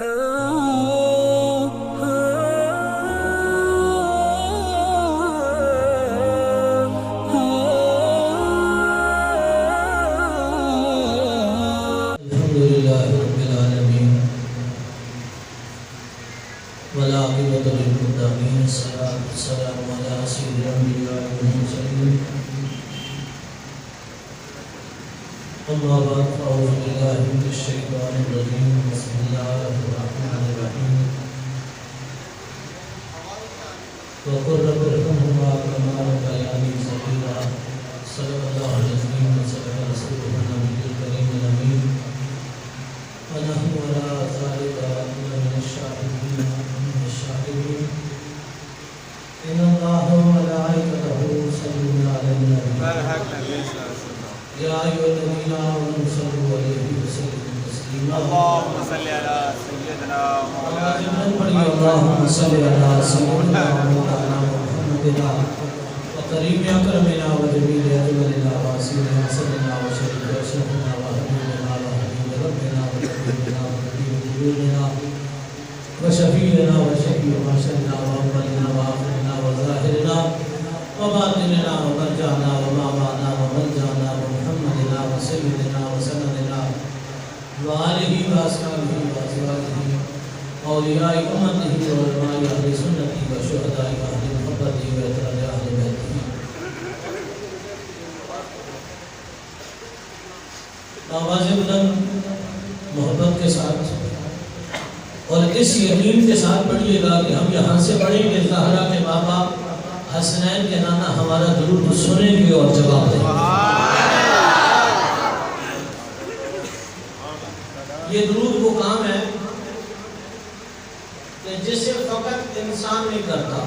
لله رب العالمين والعاقبة للمتقين الصلاة والسلام على سيد الأنبياء والمرسلين أما بعد فأعوذ بالله من الشيطان الرجيم بسم الله الرحمن الرحيم وقل رب ارحمهما كما ربياني صغيرا صدق الله العظيم وصدق رسوله النبي الكريم الأمين ونحن على ذلك من الشاهدين إن الله وملائكته يصلون على النبي يا أيها الذين آمنوا صلوا عليه وسلموا تسليما اللهم صل على سيدنا مولانا اللهم صل على سيدنا مولانا محمد وكريم أكرمنا وجميل أجملنا وأسيرنا وسلمنا وشريف أشرفنا وحبيبنا وحبيب ربنا وحبيبنا وحبيب قلوبنا وشفيعنا وشفيع محشرنا وأولنا وآخرنا وظاهرنا وباطننا ومرجعنا ومأوانا وملجأنا ومحمدنا وسيدنا وسندنا وآله وأصحابه وأزواجه أولياء أمته وعلماء أهل سنته وشهداء أهل محبته وإتراد أهل بيته آواز بلند محبت کے ساتھ اور اس یقین کے ساتھ پڑھیے گا کہ ہم یہاں سے پڑھیں گے زہرا کے بابا حسنین کے نانا ہمارا درود سنیں گے اور جواب دیں گے. یہ درود وہ کام ہے کہ جسے فقط انسان نہیں کرتا،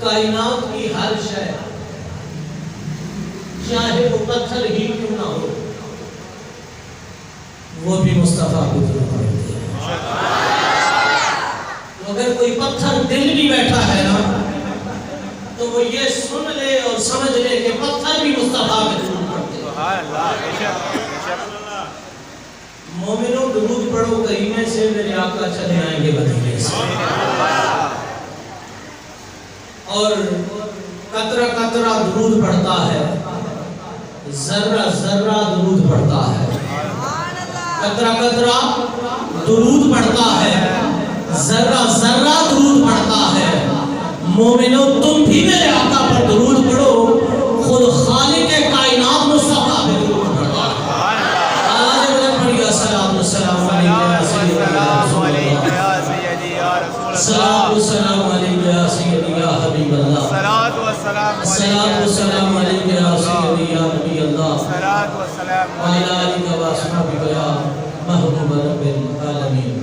کائنات کی ہر شے چاہے وہ پتھر ہی کیوں نہ ہو وہ بھی مصطفیٰ کو درود پڑھتے ہیں. اگر کوئی پتھر دل بھی بیٹھا ہے نا تو وہ یہ سن لے اور سمجھ لے کہ پتھر بھی مصطفیٰ کو درود پڑھتے ہیں. مومنوں درود پڑھو کریمے سے میرے آقا چلے آئیں گے مدینے سے. اور قطرہ قطرہ درود پڑھتا ہے، ذرہ ذرہ درود پڑھتا ہے. قطرہ قطرہ درود پڑھتا ہے، ذرہ ذرہ درود پڑھتا ہے. مومنوں تم بھی میرے آقا پر درود پڑھو، خود خالق کائنات مصطفیٰ پہ درود پڑھتا ہے. آج بلند پڑھیے السلام والسلام علیکہ یا سیدی یا سیدی یا حبیب اللہ، الصلاۃ والسلام علیکہ یا سیدی یا نبی اللہ، وعلی آلک و اصحابک یا محبوب رب العالمین.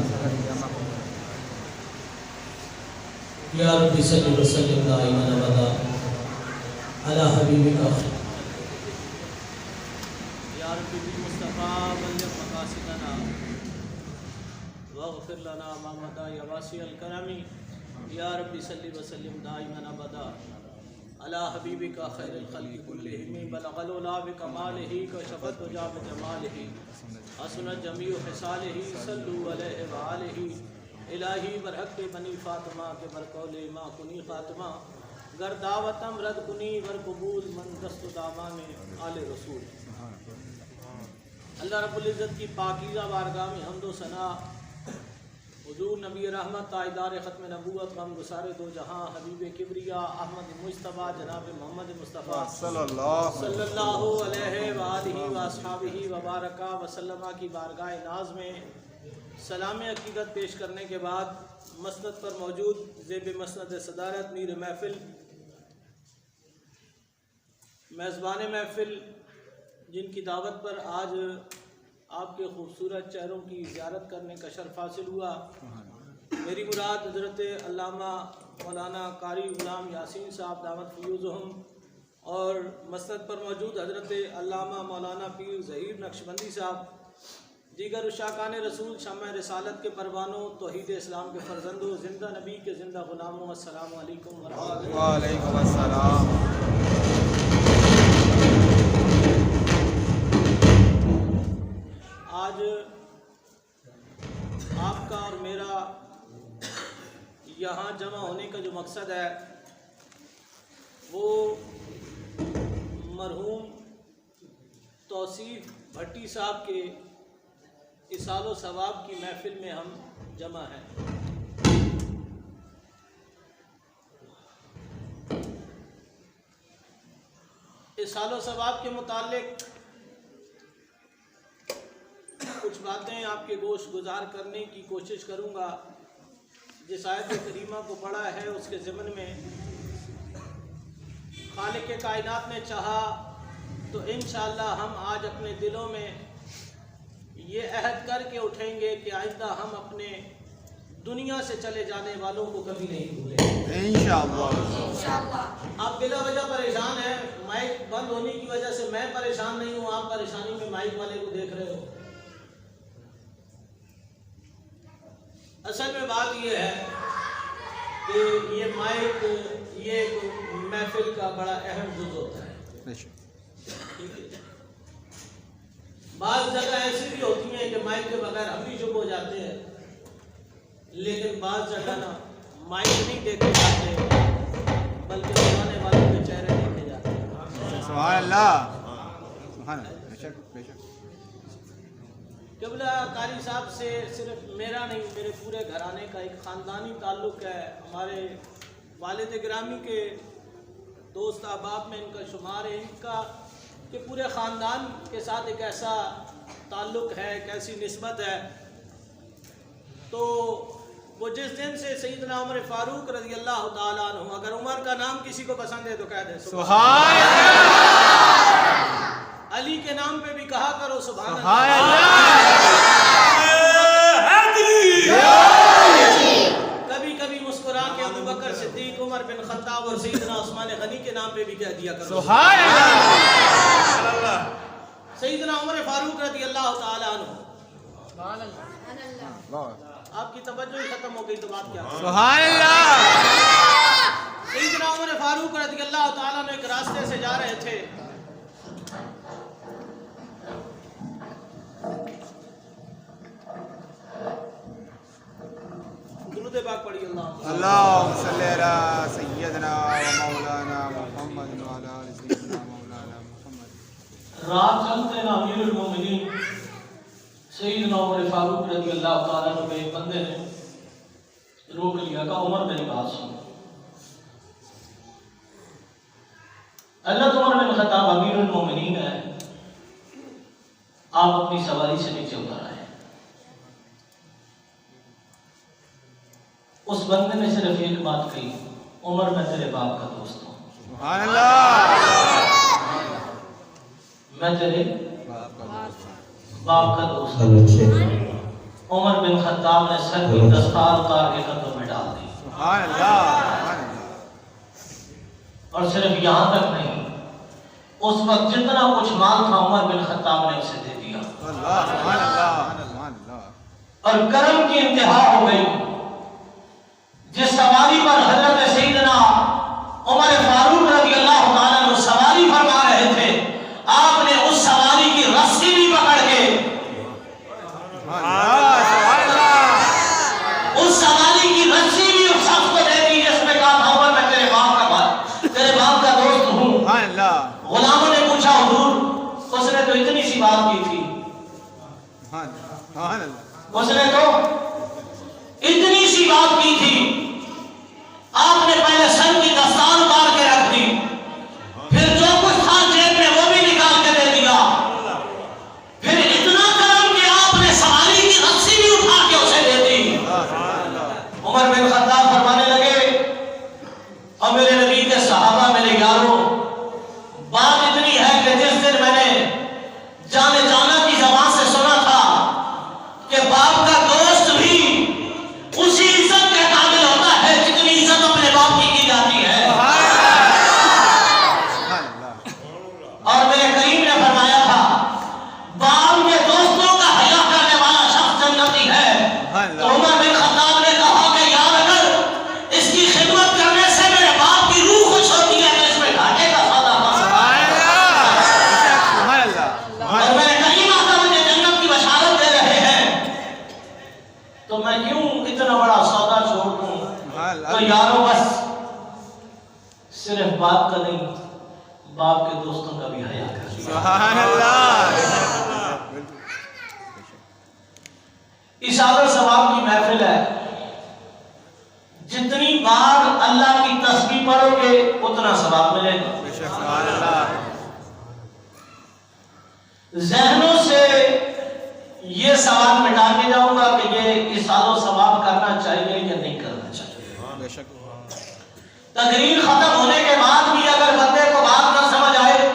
یا رب صلی وسلم دائما ابدا علی حبیبک یا رب بالمصطفیٰ بلغ مقاصدنا واغفر لنا ما مضى یا واسع الکرم. یا رب صلی وسلم دائما ابدا علی حبیبک خیر الخلق کلہم. بلغ العلا بکمالہ کشف الدجی بجمالہ حسنت جمیع خصالہ. صلوا علیہ وآلہ. الہی برحق بنی فاطمہ کے برقول ما کنی خاتمہ. گر دعوتم رد کنی ور قبول من دست دامان آل رسول. اللہ رب العزت کی پاکیزہ بارگاہ میں حمد و ثنا حضور نبی رحمت تاجدار ختم نبوت غم گسار دو جہاں حبیب کبریا احمد مجتبیٰ جناب محمد مصطفیٰ صلی اللہ علیہ وآلہ واصحابہ وبارکہ وسلم کی بارگاہ ناز میں سلام عقیدت پیش کرنے کے بعد مسند پر موجود زیب مسند صدارت میر محفل میزبان محفل جن کی دعوت پر آج آپ کے خوبصورت چہروں کی زیارت کرنے کا شرف حاصل ہوا. میری مراد حضرت علامہ مولانا قاری غلام یاسین صاحب دامت فیوزہم اور مسند پر موجود حضرت علامہ مولانا پیر ظہیر نقشبندی صاحب، دیگر اشاقان رسول، شمع رسالت کے پروانوں، توحید اسلام کے فرزندوں، زندہ نبی کے زندہ غلاموں، السلام علیکم ورحمۃ اللہ. وعلیکم السلام. आज आपका और मेरा यहाँ जमा होने का जो मकसद है वो मरहूम तौसीफ भट्टी साहब के इसालो सवाब की महफिल में हम जमा हैं। इसालो सवाब के मुतालिक कुछ बातें आपके गोश गुजार करने की कोशिश करूँगा। जिस आयत करीमा को पढ़ा है उसके ज़िमन में खालिक कायनात ने चाहा तो इंशाअल्लाह हम आज अपने दिलों में ये अहद करके उठेंगे कि आइंदा हम अपने दुनिया से चले जाने वालों को कभी नहीं भूलेंगे इंशाअल्लाह। आप बिला वजह परेशान हैं, माइक बंद होने की वजह से मैं परेशान नहीं हूँ, आप परेशानी में माइक वाले को देख रहे हो। असल में बात ये है कि ये माइक ये महफिल का बड़ा अहम जुज़ होता है। बाज़ जगह ऐसी भी होती हैं कि माइक के बगैर हम भी चुप हो जाते हैं, लेकिन बाज़ जगह ना माइक नहीं देखे जाते बल्कि सुनाने वालों के चेहरे देखे जाते हैं। सुभान अल्लाह, सुभान अल्लाह। बेशक बेशक। क़िबला कारी साहब से सिर्फ मेरा नहीं, मेरे पूरे घराने का एक ख़ानदानी ताल्लुक़ है। हमारे वालिद गिरामी के दोस्त अहबाब में इनका शुमार है। इनका कि पूरे ख़ानदान के साथ एक ऐसा ताल्लुक़ है, एक ऐसी निस्बत है। तो वो जिस दिन से सैयदना उमर फ़ारूक रज़ी अल्लाह ताला अन्हु, अगर उमर का नाम किसी को पसंद है तो कह दे सुभान अल्लाह। अली के नाम पे भी कहा करो सुभान अल्लाह। कभी कभी मुस्कुरा के अबू बकर सिद्दीक, उमर बिन खत्ताब और सैयदना उस्मान गनी के नाम पे भी कह दिया करो सुभान अल्लाह। सैयदना उमर फारूक रज़ी अल्लाह ताला अन्हु, सुभान अल्लाह। आपकी तवज्जो ही खत्म हो गई तो बात क्या? सुभान अल्लाह। सैयदना उमर फारूक रज़ी अल्लाह ताला अन्हु एक रास्ते से जा रहे थे। दुरूद पाक पढ़िए अल्लाहुम्मा सल्ली अला सय्यदना व मौलाना मुहम्मद व अला आलि सय्यदना मौलाना मुहम्मद। रात चलते ना अमीरुल मोमिनीन सैयदना उमर फारूक रज़ी अल्लाह ताला अन्हु के बंदे ने रोक लिया, कहा उमर मेरी बात सुन। अल्लाह उमर बिन खत्ताब अमीरुल मोमिनीन है, आप अपनी सवारी से नीचे उतर आए। उस बंदे ने सिर्फ एक बात कही, उमर मैं तेरे बाप का दोस्त हूँ। सुभान अल्लाह। मैं तेरे बाप का दोस्त हूँ। उमर बिन खत्ताब ने सर की दस्तार उतार के कदमों में डाल दी। सुभान अल्लाह। और सिर्फ यहाँ तक नहीं, उस वक्त जितना कुछ माल था उमर बिन खत्ताब ने उसे दे दिया। अल्लाह, सुभान अल्लाह, सुभान अल्लाह। और करम की इंतहा हो गई। जिस सवारी पर हजरत सैयदना उमर फारूक रज़ी अल्लाह ताला अन्हु सवारी फरमा रहे थे, आपने उस सवारी की रस्सी भी पकड़ के उस सवारी की रस्सी भी उस शख्स को दे दी जिसने कहा था उमर मैं तेरे बाप का दोस्त हूँ। गुलामों ने पूछा हुजूर, उसने तो इतनी सी बात की थी, उसने तो इतनी सी बात की थी, आपने पहले सर की दस्तार उतार के रख दी, फिर जो कुछ था जेब में वो भी निकाल के दे दिया, फिर इतना करम कि आपने सवारी की रस्सी भी उठा के उसे दे दी। उमर बिन खत्ताब फरमाने लगे, और मेरे नबी के सहाबा, मेरे यारों, बात इतनी है कि जिस दिन मैंने जाने जाना की ज़बान से सुना था कि बाप का दोस्त भी उसी इज्जत के काबिल होता تو یاروں بس صرف باپ کا نہیں، باپ کے دوستوں کا بھی حیا کریں۔ سبحان اللہ۔ اشارہ ثواب کی محفل ہے، جتنی بار اللہ کی تسبیح پڑھو گے اتنا ثواب ملے گا۔ سبحان اللہ۔ ذہنوں سے یہ سوال مٹا کے جاؤں گا کہ یہ اشارہ ثواب کرنا چاہیے یا نہیں کرنا چاہیے۔ بے شک۔ تقریر ختم ہونے کے بعد بھی اگر بندے کو بات نہ سمجھ آئے،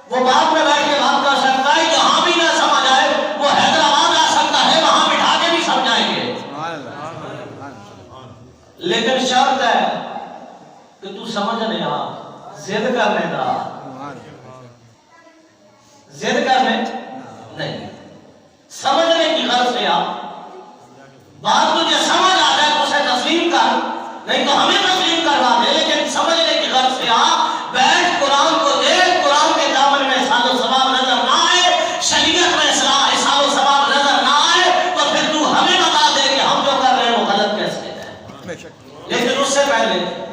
وہ بعد میں بیٹھ کے بات کر سکتا ہے، یہاں بھی نہ سمجھ آئے وہ حیدرآباد آ سکتا ہے، وہاں بٹھا کے بھی سمجھائیں گے۔ لیکن شرط ہے کہ تو سمجھنے آ، ضد کرنے نہ آ، ضد کرنے نہیں، سمجھنے کی غرض سے آ۔ بات تجھے سمجھ آ جائے تو اسے تسلیم کر، نہیں تو ہمیں تسلیم کروا دے، لیکن سمجھنے کی غرض سے آ، بیٹھ قرآن کو دیکھ، قرآن کے دامن میں احسان و ثواب نظر نہ آئے، شریعت میں احسان و ثواب نظر نہ آئے تو پھر تو ہمیں بتا دے کہ ہم جو کر رہے ہیں وہ غلط کیسے ہے۔ لیکن اس سے پہلے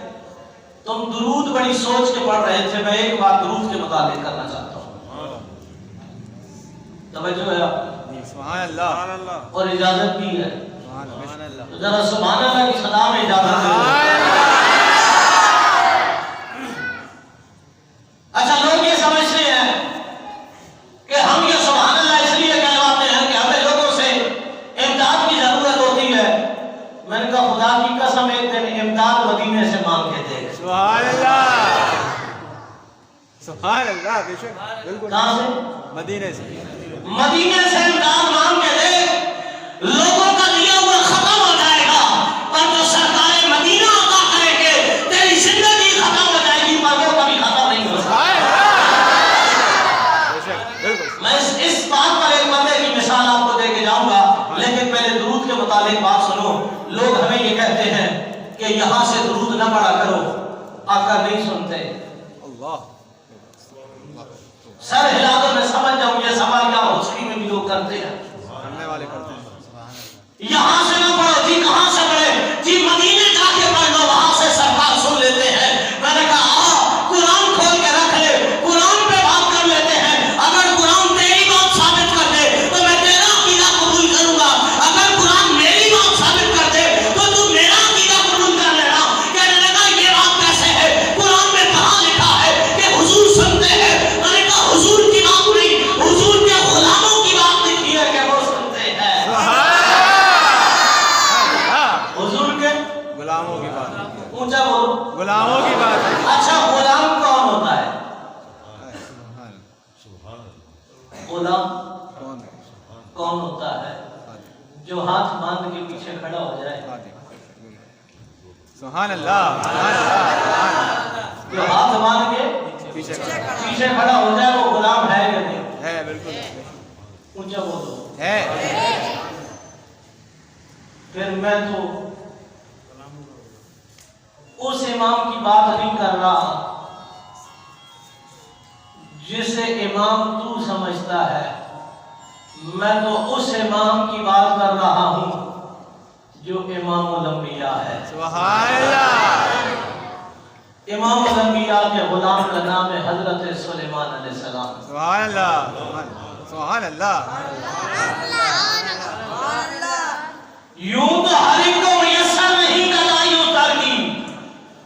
تم درود بڑی سوچ کے پڑھ رہے تھے، میں ایک بات درود کے متعلق کرنا چاہتا ہوں، توجہ ہے آپ سبحان اللہ۔ اور اجازت بھی ہے، سبحان اللہ۔ تو ذرا سبحان اللہ کی صدا میں اجازت ہے۔ اچھا، لوگ یہ سمجھتے ہیں کہ ہم یہ سبحان اللہ اس لیے کہلواتے ہیں کہ ہمیں لوگوں سے امداد کی ضرورت ہوتی ہے۔ میں نے کہا خدا کی قسم ایک دن امداد مدینے سے مانگ کے دیکھ۔ سبحان اللہ۔ سبحان اللہ۔ بے شک، بالکل۔ کہاں سے؟ مدینے سے۔ مدینے سے امداد مانگ کے دیکھ، لوگوں کا دیا ہوا ختم ہو جائے گا، پر جو سرکار مدینہ عطا کریں گے تیری زندگی ختم ہو جائے گی، پر وہ کبھی ختم نہیں ہو سکتا۔ میں اس بات پر ایک بندے کی مثال آپ کو دے کے جاؤں گا، لیکن پہلے درود کے متعلق بات سنو۔ لوگ ہمیں یہ کہتے ہیں کہ یہاں سے درود نہ پڑھا کرو، آقا نہیں سنتے۔ اللہ۔ سر ہلا دو میں سمجھ جاؤں، یہ سوال یا ہوسری میں بھی لوگ کرتے ہیں، کرنے والے کرتے ہیں۔ یہاں سے نہ پڑھو جی، کہاں سے پڑھے جی؟ مدینے جا کے پڑھ لو، وہاں سے سرکار سن لیتے ہیں۔ میں نے کہا قرآن کھول کے رکھ لے، قرآن پہ بات کر لیتے ہیں۔ اگر قرآن تیری بات ثابت کر دے تو میں تیرا عقیدہ قبول کروں گا، اگر قرآن میری بات ثابت کر دے تو تو میرا عقیدہ قبول کر لینا۔ کہنے لگا یہ بات کیسے ہے؟ قرآن میں کہاں لکھا ہے کہ حضور سنتے ہیں؟ میں نے کہا حضور کی بات نہیں، حضور کے غلاموں کی بات لکھی ہے کہ وہ سنتے ہیں۔ حضور کے غلاموں کی بات۔ اونچا بولو، غلاموں کی بات۔ اچھا غلام کون ہوتا ہے؟ غلام کون ہوتا ہے؟ جو ہاتھ باندھ کے پیچھے کھڑا ہو جائے۔ سبحان اللہ۔ جو ہاتھ باندھ کے پیچھے پیچھے کھڑا ہو جائے وہ غلام ہے یا نہیں؟ ہے، بالکل اونچا بولو۔ ہے۔ پھر میں تو اس امام کی بات نہیں کر رہا جسے امام تو سمجھتا ہے، میں تو اس امام کی بات کر رہا ہوں جو امام الانبیاء ہے۔ سبحان اللہ۔ امام الانبیاء کے غلام کا نام ہے حضرت سلیمان علیہ السلام۔ سبحان اللہ۔ سبحان اللہ۔ یوں تو ہر ایک کو میسر نہیں کلائی اتر کی،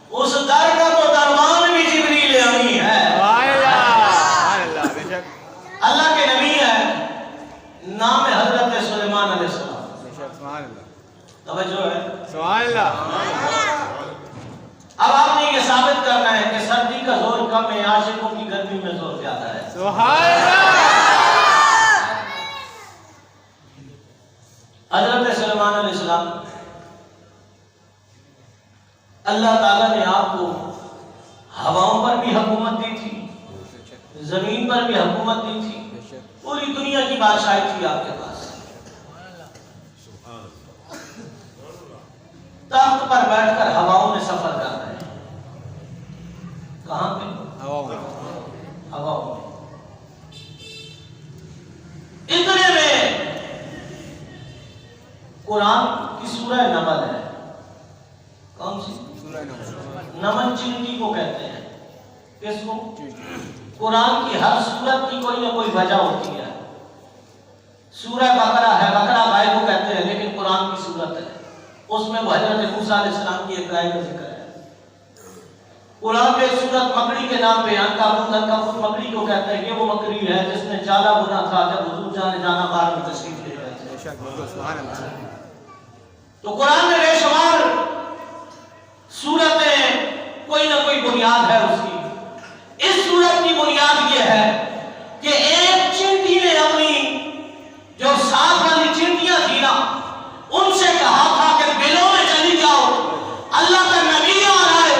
اس در کا تو دربان بھی جبریل امی ہے۔ سبحان اللہ۔ بے شک۔ اللہ کے نبی ہے، نام ہے حضرت سلیمان علیہ السلام۔ بے شک۔ سبحان اللہ۔ توجہ ہے؟ سبحان اللہ۔ اب آپ نے یہ ثابت کرنا ہے کہ سردی کا زور کم ہے، عاشقوں کی گرمی میں زور زیادہ ہے۔ سبحان اللہ۔ حضرت سلیمان علیہ السلام، اللہ تعالیٰ نے آپ کو ہواؤں پر بھی حکومت دی تھی، زمین پر بھی حکومت دی تھی، پوری دنیا کی بادشاہی تھی آپ کے پاس۔ تخت پر بیٹھ کر ہواؤں میں سفر کر رہے ہیں۔ کہاں پہ؟ ہواؤں میں۔ اتنے میں قرآن کی سورہ نمل ہے، कौन सी? सूरह नमल। नमन चींटी को कहते हैं। किसको? कुरान की हर सूरत की कोई ना कोई वजह होती है। सूरह बकरा है, बकरा गाय को कहते हैं, लेकिन कुरान की सूरत है, उसमें हज़रत मूसा अलैहिस्सलाम की एक गाय का जिक्र है। कुरान में एक सूरत मकड़ी के नाम पे अनकाबूत मकड़ी को कहते हैं। ये वो मकड़ी है जिसने ज्यादा गुना था जब हुजूर जाना बार में तशरीफ ले गए थे। तो कुरान में बेशुमार सूरतें कोई ना कोई बुनियाद है उसकी। इस सूरत की बुनियाद ये है कि एक चींटी ने अपनी जो साथ वाली चींटियां थी ना, उनसे कहा था कि बिलों में चली जाओ, अल्लाह का नबी आ रहा है,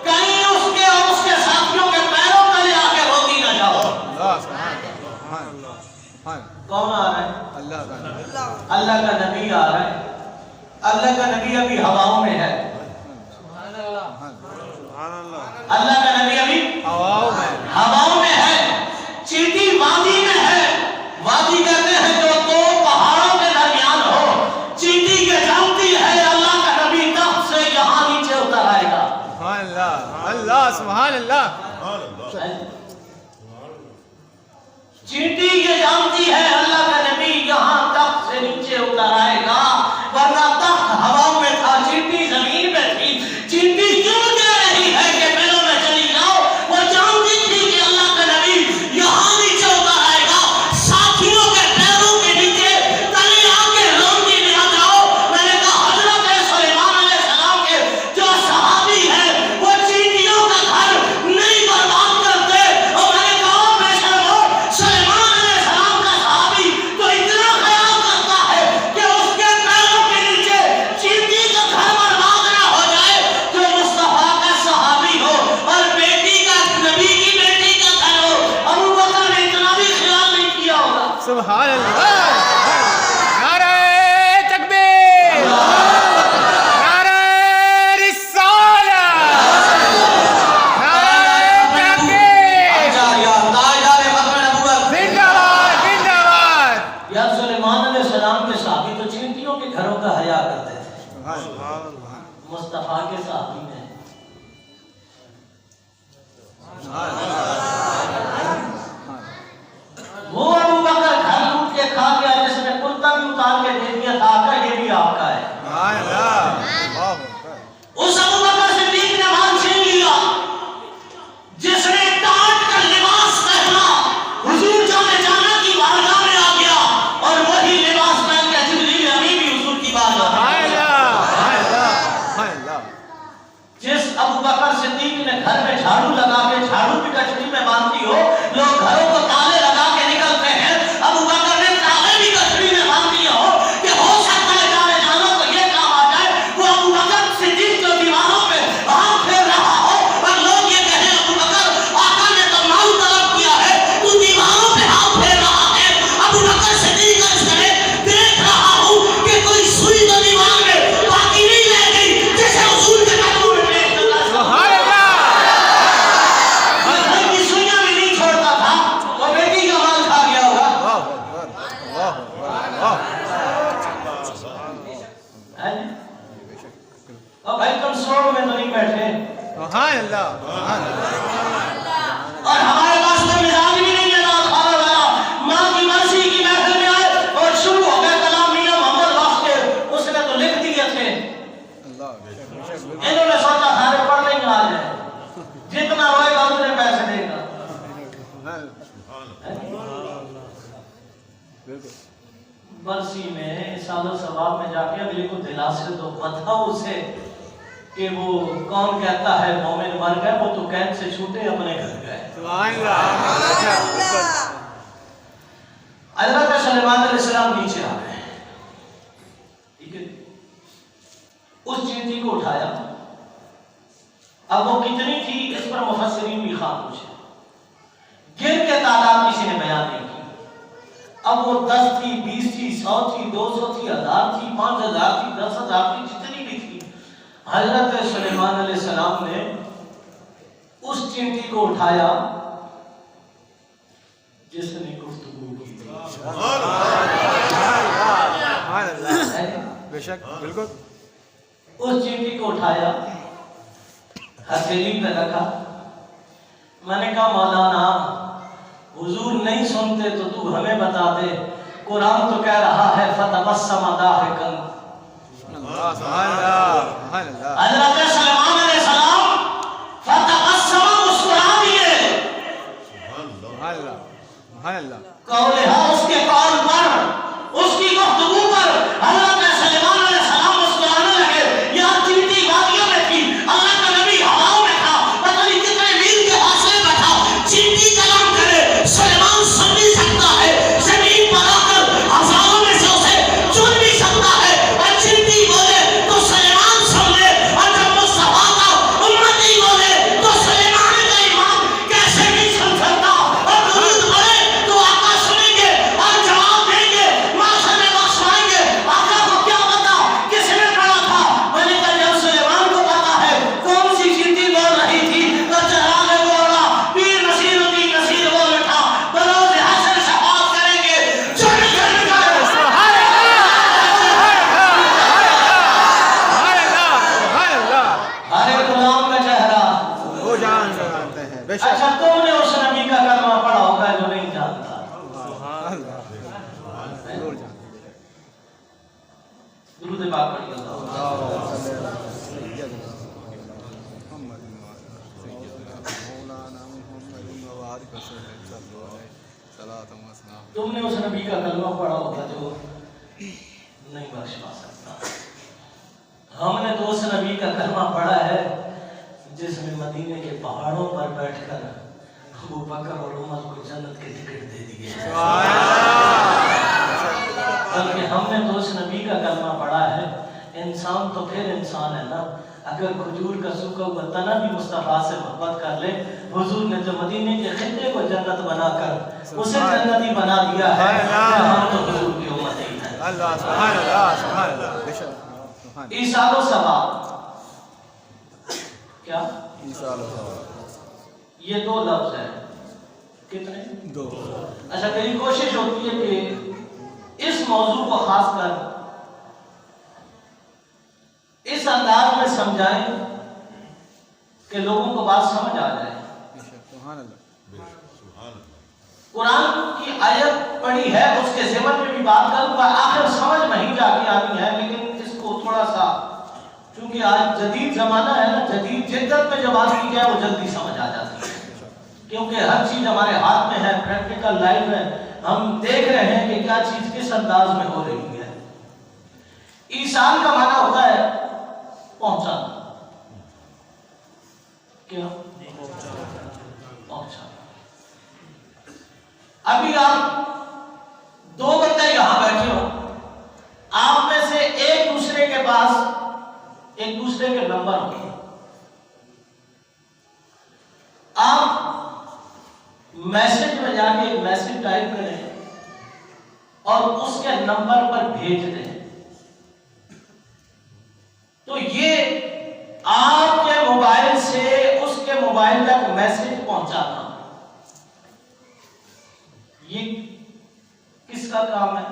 कहीं उसके और उसके साथियों के पैरों तले आके रोती ना जाओ। कौन आ रहा है? अल्लाह का नबी आ रहा है। अल्लाह का नबी अभी हवाओं में है। अल्लाह का नबी अभी हवाओं में है। चींटी वादी में है। वादी कहते हैं जो दो पहाड़ों के दरमियान हो। चींटी के जानती है अल्लाह का नबी तख्त से यहाँ नीचे उतर आएगा। अल्लाह सुभान अल्लाह। चींटी ये जानती है अल्लाह का नबी यहाँ तख्त से नीचे उतर आएगा, वरना तख्त हवाओं में था, चींटी जमीन पे थी। चींटी क्यों कह रही है कि बिलों में चली जाओ? वो जानती थी कि अल्लाह का नबी यहाँ नीचे उतर आएगा, साथियों के पैरों के नीचे तले आके रोटी ले जाओ। मैंने कहा हजरत सुलेमान अलैहिस्सलाम के जो सहाबी हैं वो चींटियों का घर नहीं बर्बाद करते। और मैंने कहा बेशर्मो, सुलेमान अलैहिस्सलाम का सहाबी तो इतना ख्याल करता है कि उसके पैरों के नीचे चींटी का घर बर्बाद ना हो जाए। तो मुस्तफा का सहाबी हो और बेटी का, नबी की बेटी का घर हो, अबू बकर ने इतना भी ख्याल नहीं किया होगा। सुभान अल्लाह। नारे तकबीर, नारे रिसालत, नारे तकबीर, जिंदाबाद जिंदाबाद। या सुलेमान अलैहिस्सलाम के सहाबी तो चींटियों के घरों का हया करते थे। मुस्तफा के सहाबी ने वो अबू बकर घर लूट के खा गया जिसने कुर्ता भी उतार के दे दिया था, आका ये भी आपका है। सुभान अल्लाह। उस अबू बकर सिद्दीक ने माल छीन लिया जिसने काट कर लिबास पहना, हुजूर जाना की बारगाह में आ गया और वही लिबास पहन के जिब्रील अमीन भी हुजूर की बारगाह में आ गया। जिस अबू बकर सिद्दीक ने घर में झाड़ू लगा के, झाड़ू भी कचरी में बांधती हो, लोग घरों को ताले लगा के निकलते हैं, अबू बकर ने ताले भी कचरी में बांध दिया हो कि हो सकता है जाने जानो तो ये काम आ जाए। वो अबू बकर सिद्दीक जो दीवारों पे हाथ फेर रहा हो और लोग ये कहें अबू बकर आका ने तो माल तलब किया है, तू दीवारों पे हाथ फेर रहा है। अबू बकर सिद्दीक देख रहा हूँ कि कोई सुई तो दीवार में बाकी नहीं रह गई जैसे हुजूर के कदमों में सुभान अल्लाह। घर की सुइयां भी नहीं छोड़ता था, वो बेटी का माल खा गया होगा। और भाई तुम सौ में तो नहीं बैठे सुभान अल्लाह। और हमारे पास तो मिजाज भी नहीं है ना खाने वाला। माँ की मर्जी की महफिल में आए और शुरू हो गए कलाम मियां मोहम्मद वास्ते, उसने तो लिख दिए थे। इन्होंने सोचा खाने पढ़ लेंगे आज है, जितना रोएगा उतने पैसे देगा। बरसी में सालों सवाब में जाके अगले को दिलासे दो, बताओ उसे कि वो कौन कहता है मोमिन मर गए, वो तो कैद से छूटे अपने घर गए। सुभान अल्लाह। हज़रत सुलेमान अलैहिस्सलाम नीचे आ गए, ठीक है, उस चींटी को उठाया। अब वो कितनी थी इस पर मुफस्सिरीन भी खामोश है, गिर के तादाद किसी ने बयान नहीं की। अब वो 10 थी, 20 थी, 100 थी, 200 थी, 1000 थी, 5000 थी, 10,000 थी, जितनी भी थी। हजरत सुलेमान अलैहिस्सलाम ने उस चींटी को उठाया जिसने गुफ्तगू की थी। बेशक बिल्कुल। उस चींटी को उठाया, हथेली पे रखा। मैंने कहा मौलाना हुजूर नहीं सुनते तो तू हमें बता दे, कुरान तो कह रहा है फतबस्सम दाहिकन। हज़रत सुलेमान अलैहिस्सलाम फतबस्सम मुस्कुरा दिए। कौलिहा उसके कौल पर, उसकी गुफ्तगू पर हज़रत सुलेमान अलैहिस्सलाम मुस्कुराने लगे। यहाँ चींटी वादियों में थी, अल्लाह का नबी हवाओं में था, पता नहीं कितने मील के फासले में था। चींटी कलाम करे, सुलेमान सुन भी सकता है, जमीन पर आकर हजारों में से उसे चुन भी सकता है। और चींटी बोले तो सुलेमान सुन ले, और जब मुस्तफा का उम्मती बोले तो सुलेमान का इमाम कैसे नहीं सुन सकता। और दुरूद पढ़े तो आका सुनेंगे और जवाब देंगे, माशा में बख्शवाएंगे। आका को क्या पता किसने पढ़ा था। मैंने कहा जब सुलेमान को पता है कौन सी चींटी बोल रही थी, तो चराग बोला, पीर नसीरुद्दीन नसीर बोल उठा, बरोज हसन शफाअत करेंगे। चढ़ चढ़ कर हरे गुलाम का चेहरा। वो जानते हैं बेशक। अच्छा तुमने उस नबी का कलमा पढ़ा होगा जो नहीं जानता। दुरूद पाक पढ़िए। तुमने उस नबी का कलमा पढ़ा होगा जो नहीं बख्श पा सकता। हमने तो उस नबी का कलमा पढ़ा है जिसने मदीने के पहाड़ों पर बैठकर अबू बकर और उमर को जन्नत के टिकट दे दिए। बल्कि हमने तो उस नबी का कलमा पढ़ा है, इंसान तो फिर इंसान है ना। अगर खजूर का सूखा हुआ तना भी मुस्तफा से मोहब्बत कर ले, हुजूर ने जो मदीने के खित्ते को जन्नत बनाकर उसे जन्नती बना दिया है, हम तो हुजूर की उम्मत ही है। अल्लाह सुभान अल्लाह सुभान अल्लाह बेशक सुभान ईसालो सवाब क्या? ईसालो ये दो लफ्ज है। कितने? दो। अच्छा मेरी कोशिश होती है कि इस मौजू को खास कर इस अंदाज में समझाएं कि लोगों को बात समझ आ जाए। सुभान अल्लाह। कुरान की आयत पढ़ी है, उसके ज़िमन में भी बात करूंगा, आखिर समझ नहीं जाके आनी है, लेकिन इसको थोड़ा सा, क्योंकि आज जदीद जमाना है ना, जदीद जिद्दत में जब बात की जाए वो जल्दी समझ आ जाती है, क्योंकि हर चीज हमारे हाथ में है, प्रैक्टिकल लाइफ में हम देख रहे हैं कि क्या चीज किस अंदाज में हो रही है। ईसान का माना होता है पहुंचाना। क्या? पहुंचाना। अभी आप दो बंदे यहां बैठे हो, आप में से एक दूसरे के पास एक दूसरे के नंबर होंगे, आप मैसेज में जाके एक मैसेज टाइप करें और उसके नंबर पर भेज दें, तो ये आपके मोबाइल से उसके मोबाइल तक मैसेज पहुंचाना, ये किसका काम है?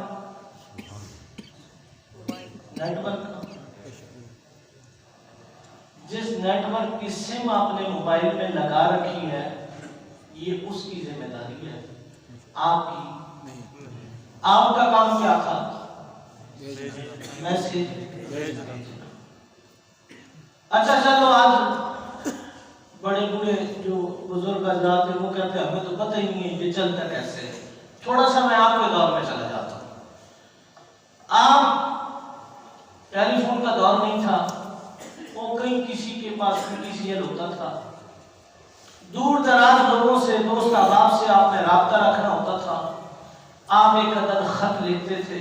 नेटवर्क का। जिस नेटवर्क की सिम आपने मोबाइल में लगा रखी है, ये उसकी जिम्मेदारी है, आपकी नहीं। आपका काम क्या था? मैसेज। अच्छा चलो, आज बड़े बूढ़े जो बुजुर्ग हज़रात हैं वो कहते हैं हमें तो पता ही नहीं है ये चलता कैसे है। थोड़ा सा मैं आपके दौर में चला जाता हूँ। आप टेलीफोन का दौर नहीं था, वो कहीं किसी के पास PTCL होता था, दूर दराज लोगों से, दोस्त अहबाब से आपने राब्ता रखना होता था। आप एक अदद खत लिखते थे,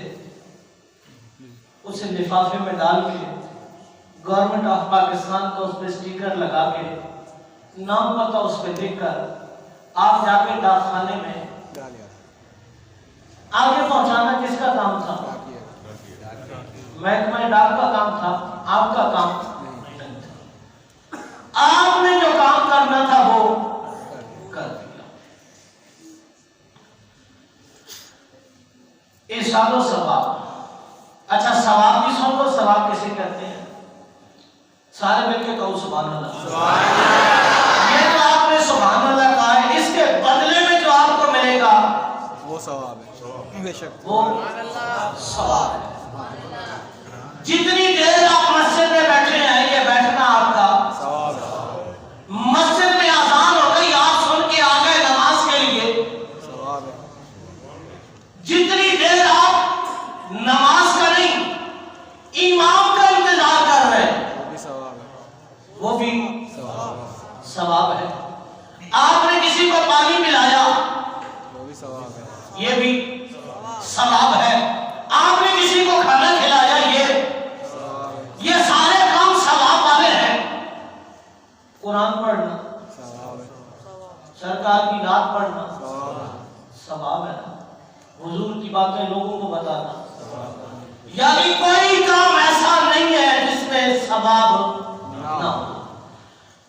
उसे लिफाफे में डाल के गवर्नमेंट ऑफ पाकिस्तान का उस पर स्टिकर लगा के नाम पता उस पर लिखकर आप जाके डाकखाने में आगे पहुंचाना किसका काम था? महकमा डाक का काम था, आपका काम नहीं था। आपने जो काम करना था वो कर दिया। इरशादो सवाब। अच्छा सवाब भी सुन लो, सवाब किसे कहते हैं? بے شک وہ ثواب ہے. جتنی دیر آپ مسجد میں بیٹھے ہیں یہ بیٹھنا آپ کا ثواب ہے. مسجد میں اذان ہو گئی آپ سن کے آ گئے نماز کے لیے ثواب ہے. جتنی دیر آپ نماز کا نہیں امام کا انتظار کر رہے ہیں وہ بھی ثواب ہے. وہ بھی ثواب ہے. ثواب ہے. آپ نے کسی کو پانی پلایا وہ بھی ثواب ہے. یہ بھی ثواب ہے. آپ نے کسی کو کھانا کھلایا یہ سارے کام ثواب والے ہیں. قرآن پڑھنا ثواب ہے. سرکار کی نعت پڑھنا ثواب ہے. ثواب ہے. حضور کی باتیں لوگوں کو بتانا یعنی کوئی کام ایسا نہیں ہے جس میں ثواب نہ ہو.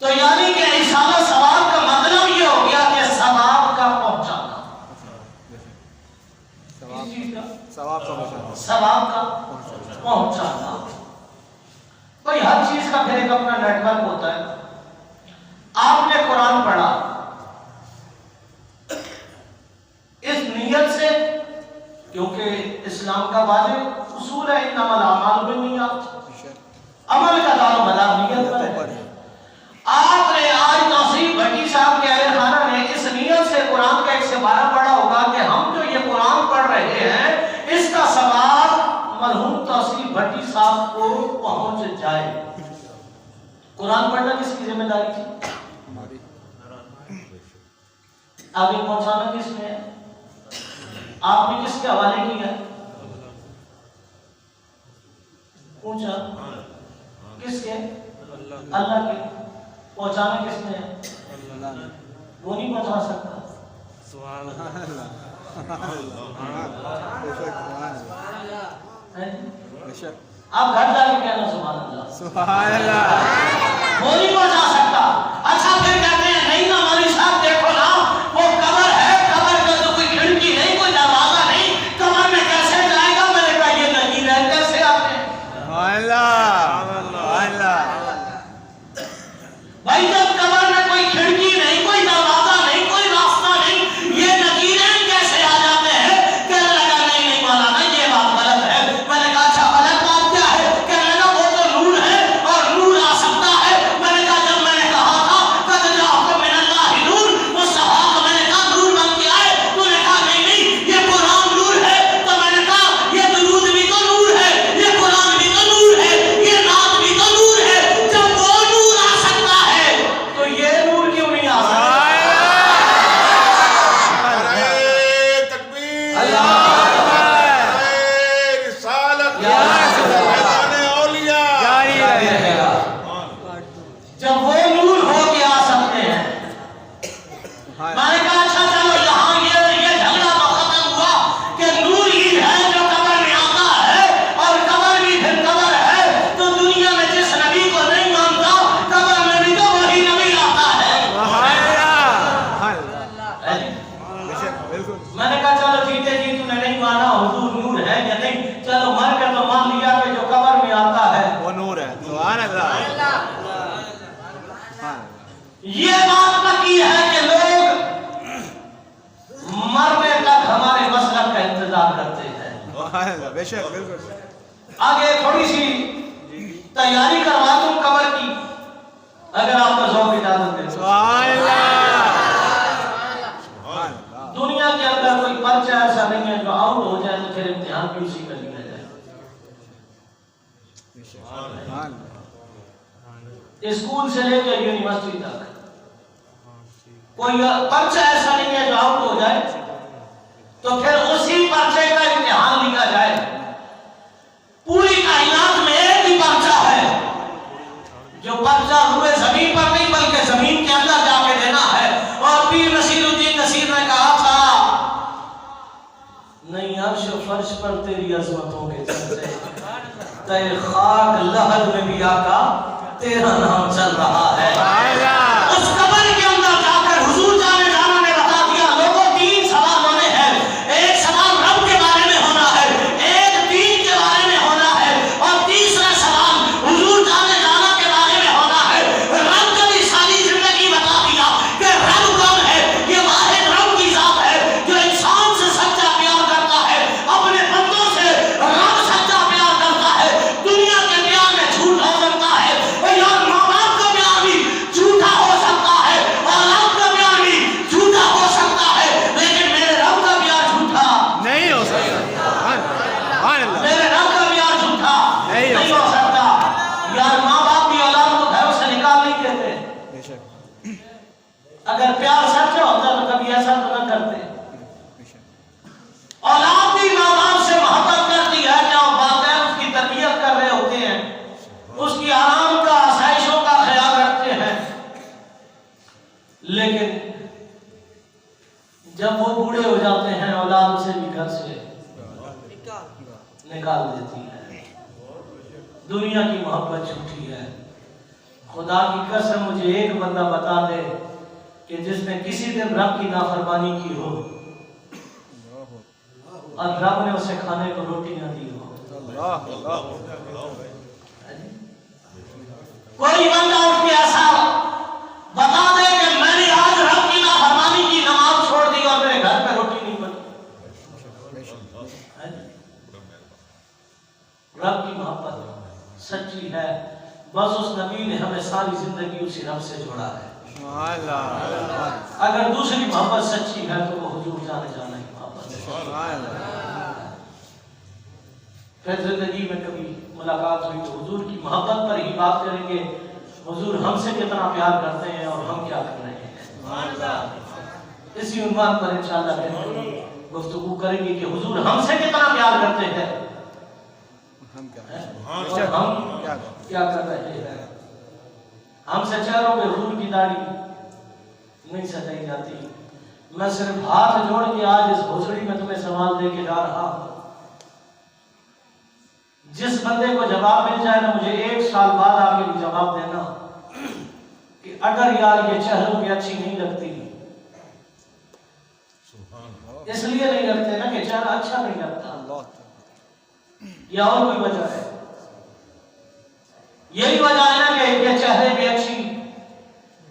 تو یعنی کہ ایصال ثواب کا مطلب یہ ہو گیا کہ ثواب کا پہنچانا. ثواب کس چیز کا؟ ثواب کا بچانا. ثواب کا پہنچانا. کوئی ہر چیز کا پھر ایک اپنا نیٹ ورک ہوتا ہے. آپ نے قرآن پڑھا اس نیت سے کیونکہ اسلام کا واضح اصول ہے انما الاعمال بالنیات. عمل کا دار و مدار نیت پر ہے. آپ نے آج توصیف بھٹی صاحب کے اہل خانہ نے اس نیت سے قرآن کا 112 پڑھا ہوگا کہ ہم جو یہ قرآن پڑھ رہے ہیں اس کا ثواب مرحوم توصیف بھٹی صاحب کو پہنچ جائے. قرآن پڑھنا کس کی ذمہ داری تھی؟ آگے پہنچانا کس نے ہے؟ آپ نے کس کے حوالے کیا؟ پوچھا کس کے؟ اللہ کے. پہنچانا کس نے ہے؟ وہ نہیں پہنچا سکتا. سبحان آپ گھر جا کے کہنا سبحان اللہ. سبحان اللہ. وہ نہیں پہنچا سکتا. اچھا پھر کہتے ہیں نہیں نا مولوی صاحب دیکھو نا وہ قبر ہے قبر کا تو کوئی کھڑکی نہیں کوئی دروازہ نہیں قبر میں کیسے جائے گا. میں نے کہا یہ نہیں ہے کیسے آپ نے سبحان اللہ. سبحان اللہ. بھائی جب قبر میں کوئی کھڑکی نہیں کوئی دروازہ نہیں کوئی راستہ نہیں یہ نکیریں کیسے آ جاتے ہیں. کہنے لگا نہیں نہیں مولانا یہ بات غلط ہے. میں نے کہا اچھا غلط بات کیا ہے. کہنے لگا وہ تو نور ہے اور نور آ سکتا ہے. میں نے کہا جب میں نے کہا تھا قد جاءکم من اللہ نور مصطفیٰ کو میں نے کہا نور بن کے آئے. تو نے کہا نہیں نہیں یہ قرآن نور ہے. تو میں نے کہا یہ درود بھی تو نور ہے یہ قرآن بھی تو نور ہے یہ نعت بھی تو نور ہے. جب وہ نور آ سکتا ہے تو یہ نور کیوں نہیں آ سکتا. جب وہ نور ہو کے آ سکتے ہیں. میں نے کہا اچھا چلو یہاں یہ جھگڑا تو ختم ہوا کہ نور ہی ہے جو قبر میں آتا ہے اور قبر بھی پھر قبر ہے. تو دنیا میں جس نبی کو نہیں مانتا قبر میں بھی تو وہی نبی آتا ہے. میں نے کہا چلو ٹھیک ہے جی تو نے نہیں مانا حضور نور ہے یا نہیں چلو مر کے تو مان لیا کہ جو قبر میں آتا ہے وہ نور ہے. سبحان اللہ. یہ بات پکی ہے کہ لوگ مرنے تک ہمارے مسلک کا انتظار کرتے ہیں. سبحان اللہ. بے شک بالکل. آگے تھوڑی سی تیاری کروا دوں قبر کی اگر آپ کو ذوق اجازت دے. سبحان اللہ. دنیا کے اندر کوئی پرچہ ایسا نہیں ہے جو آؤٹ ہو جائے تو پھر امتحان بھی اسی کا لیا جائے. اسکول سے لے کے یونیورسٹی تک کوئی پرچہ ایسا نہیں ہے جو آؤٹ ہو جائے تو پھر اسی پرچے کا امتحان لیا جائے. پوری کائنات میں ایک ہی پرچہ ہے جو پرچہ ہوئے زمین پر نہیں بلکہ زمین کے اندر جا کے دینا ہے. اور پیر نصیر الدین نصیر نے کہا تھا نہیں عرش و فرش پر تیری عظمتوں کے چرچے تے خاک لحد میں بھی آقا تیرا نام چل رہا ہے. اس قبر کے اندر جا کر حضور جانے جانا نے بتا دیا لوگوں 3 سوال ہونے ہیں. ایک سوال رب کے بارے میں ہونا ہے ایک دین کے بارے میں ہونا ہے اور تیسرا سوال حضور جانے جانا کے بارے میں ہونا ہے. رب کا بھی ساری زندگی بتا دیا کہ رب کون ہے. یہ واحد رب کی ذات ہے جو انسان سے سچا پیار کرتا ہے میرے رب کا پیار جھوٹا نہیں ہو سکتا. یار ماں باپ کی اولاد کو گھروں سے نکال نہیں دیتے. اگر پیار سچا ہوتا تو کبھی ایسا تو نہ کرتے. اولاد بھی ماں باپ سے محبت کرتی ہے کیا وہ والدین اس کی تربیت کر رہے ہوتے ہیں, اس کی آرام کا آسائشوں کا خیال رکھتے ہیں, لیکن جب وہ بوڑھے ہو جاتے ہیں اولاد اسے بھی گھر سے نکال دیتی ہے. دنیا کی محبت جھوٹی ہے. خدا کی قسم مجھے ایک بندہ بتا دے کہ جس نے کسی دن رب کی نافرمانی کی ہو اور رب نے اسے کھانے کو روٹی نہ دی ہو. کوئی بندہ اٹھ کے ایسا بتا دے کہ میں نے آج رب کی نافرمانی کی, نماز چھوڑ دی اور میرے گھر پہ روٹی نہیں بنی. رب کی محبت سچی ہے, بس اس نبی نے ہمیں ساری زندگی اسی رب سے جوڑا ہے. اگر دوسری محبت سچی ہے تو وہ حضور جانے جانا کی محبت ہے. پھر زندگی میں کبھی ملاقات ہوئی تو حضور کی محبت پر ہی بات کریں گے. حضور ہم سے کتنا پیار کرتے ہیں اور ہم کیا کر رہے ہیں. اسی عنوان پر انشاءاللہ پھر گفتگو کریں گے کہ حضور ہم سے کتنا پیار کرتے ہیں اور ہم کیا کر رہے ہیں. ہم سے چہروں پہ حضور کی داڑھی نہیں سجائی جاتی. میں صرف ہاتھ جوڑ کے آج اس گھوسڑی میں تمہیں سوال دے کے جا رہا ہوں. جس بندے کو جواب مل جائے نا, مجھے 1 سال بعد آ کے بھی جواب دینا کہ اگر یار یہ چہروں پہ اچھی نہیں لگتی, اس لیے نہیں لگتے نا کہ چہرہ اچھا نہیں لگتا, یا اور کوئی وجہ ہے. یہی وجہ ہے نا کہ یہ چہرے پہ اچھی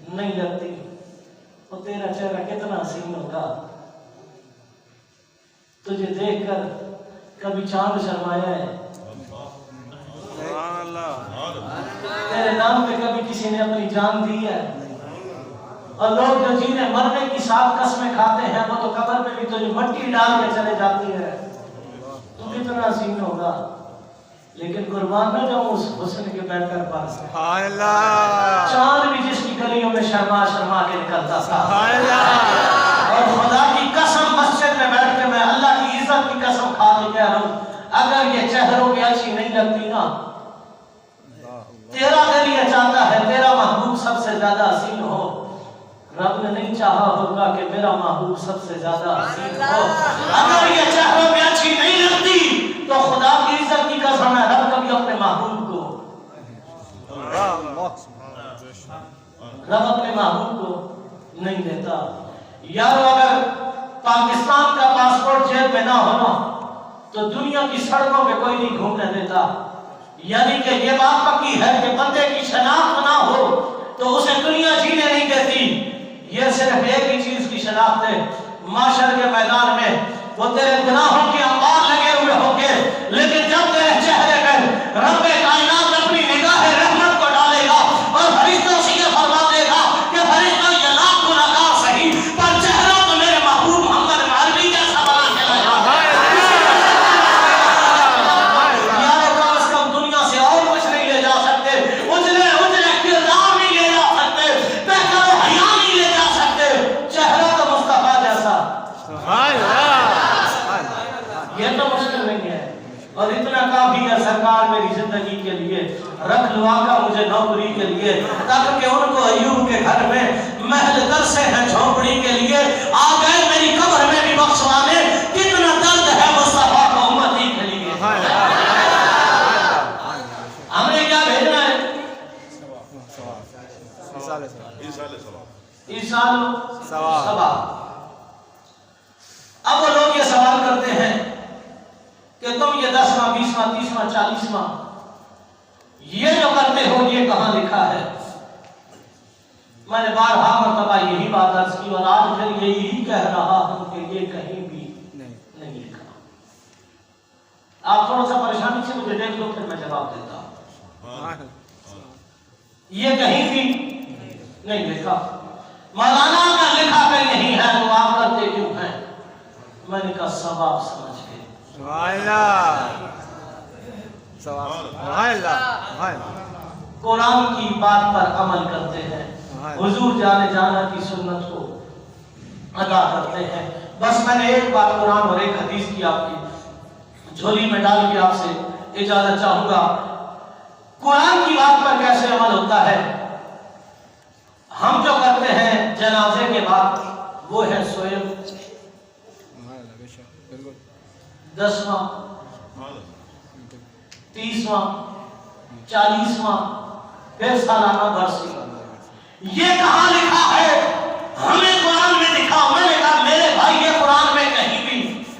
نہیں لگتی. تو تیرا چہرہ کتنا حسین ہوگا, تجھے دیکھ کر کبھی چاند شرمایا ہے, تیرے نام پہ کبھی کسی نے اپنی جان دی ہے, اور لوگ جو جینے مرنے کی 7 قسمیں کھاتے ہیں وہ تو قبر پہ بھی تجھے مٹی ڈال کے چلے جاتی ہے. تو کتنا حسین ہوگا, لیکن قربان نہ جاؤں اس حسن کے بہتر پر. چاند بھی جس کی گلیوں میں شرما شرما کے نکلتا تھا. اور خدا کی قسم مسجد میں بیٹھ کے میں اللہ کی عزت کی قسم کھا کے کہہ رہا ہوں, اگر یہ چہروں کی اچھی نہیں لگتی نا, تیرا دل یہ چاہتا ہے تیرا محبوب سب سے زیادہ حسین ہو. رب نے نہیں چاہا ہوگا کہ میرا محبوب سب سے زیادہ حسین ہو. اگر یہ چہروں پہ اچھی نہیں لگتی تو خدا کی عزت کی قسم ہے رب کبھی اپنے محبوب کو نہیں دیتا. یار اگر پاکستان کا پاسپورٹ جیب میں نہ ہونا تو دنیا کی سڑکوں پہ کوئی نہیں گھومنے دیتا. یعنی کہ یہ بات پکی ہے کہ بندے کی شناخت نہ ہو تو اسے دنیا جینے نہیں دیتی. یہ صرف ایک ہی چیز کی شناخت ہے, معاشر کے میدان میں وہ تیرے گناہوں کے انبار لگے ہوئے ہوں گے, لیکن جب تیرے چہرے پر رب کائنات اپنی نگاہ رحمت کو ڈالے گا اور فرشتوں سے یہ فرما دے گا کہ فرشتوں یہ لاکھ گناہگار صحیح پر چہرہ تو میرے محبوب محمد عربی جیسا بنا کے لگا. یار کم از کم دنیا سے اور کچھ نہیں لے جا سکتے, اجلے کردار نہیں لے جا سکتے, بہتر و حیا نہیں لے جا سکتے, چہرہ تو مصطفیٰ جیسا. یہ تو مشکل نہیں ہے, اور اتنا کافی ہے سرکار میری زندگی کے لیے. رکھ لو آقا مجھے نوکری کے لیے, تاکہ ان کو ایوب کے گھر میں محل درسے ہیں جھونپڑی کے لیے آ گئے میری قبر میں بھی بخشوانے. کتنا درد ہے مصطفیٰ کو امتی کے لیے. ہم نے کیا بھیجنا ہے؟ ایصال ثواب. اب وہ لوگ یہ سوال کرتے ہیں کہ تم یہ 10واں 20واں 30واں 40واں یہ جو کرتے ہو یہ کہاں لکھا ہے؟ میں نے بارہا مرتبہ یہی بات عرض کی اور آج پھر یہی کہہ رہا ہوں کہ یہ کہیں بھی نہیں لکھا. آپ تھوڑا سا پریشانی سے مجھے دیکھ لو پھر میں جواب دیتا ہوں. یہ کہیں بھی نہیں لکھا. مولانا کا لکھا کہ نہیں ہے تو آپ کرتے کیوں ہیں؟ میں نے کہا ثواب سمجھ کے. سبحان اللہ سبحان اللہ قرآن کی بات پر عمل کرتے ہیں، حضور جانے جانا کی سنت کو ادا کرتے ہیں۔ بس میں نے ایک بات قرآن اور ایک حدیث کی آپ کی جھولی میں ڈال کے آپ سے اجازت چاہوں گا۔ قرآن کی بات پر کیسے عمل ہوتا ہے؟ ہم جو کرتے ہیں جنازے کے بعد وہ ہے سوئم، 10واں 30واں 40واں پھر سالانہ برسی۔ یہ کہاں لکھا ہے؟ ہمیں قرآن میں لکھا۔ میں نے کہا میرے بھائی یہ قرآن میں کہیں بھی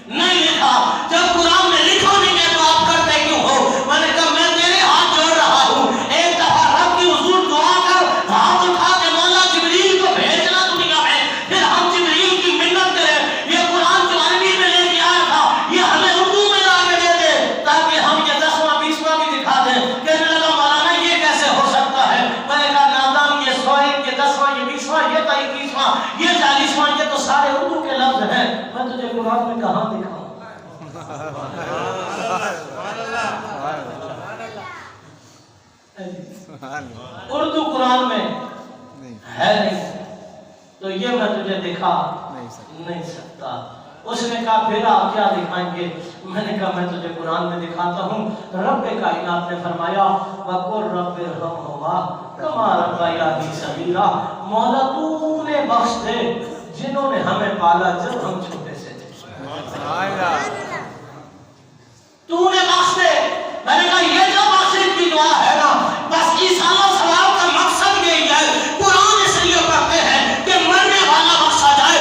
نہیں لکھا۔ جب قرآن میں لکھا نہیں ہے تو آپ کرتے کیوں ہو؟ میں نے کہا میں تیرے ہاتھ جوڑ رہا ہوں، ایک دفعہ رب کی حضور دعا کر ہاتھ اٹھا کے مولا جبریل کو بھیجنا دنیا میں، پھر ہم جبریل کی منت کریں یہ قرآن جو عربی میں لے کے آیا تھا یہ ہمیں اردو میں لا کے دے دے تاکہ ہم یہ 10واں 20واں بھی دکھا دیں۔ کہنے لگا مولانا یہ کیسے ہو سکتا ہے؟ میں نے کہا نادان یہ سوئم یہ 10واں یہ 20واں یہ 21واں یہ 40واں یہ تو سارے اردو کے لفظ ہیں، میں تجھے قرآن میں کہاں دکھاؤں؟ اردو قرآن میں ہے نہیں تو یہ میں تجھے دکھا نہیں سکتا۔ اس نے کہا پھر آپ کیا دکھائیں گے؟ میں نے کہا میں تجھے قرآن میں دکھاتا ہوں۔ رب کائنات نے فرمایا وَقُلْ رَبِّ ارْحَمْهُمَا كَمَا رَبَّيَانِي صَغِيرًا، مولا تو نے بخش دے جنہوں نے ہمیں پالا جب ہم چھوٹے سے تھے، تو نے بخش دے۔ میں نے کہا یہ جو بخشش کی دعا ہے نا بس ایثار و ثواب کا مقصد یہی ہے۔ قرآن اس لیے پڑھتے ہیں کہ مرنے والا بخشا جائے،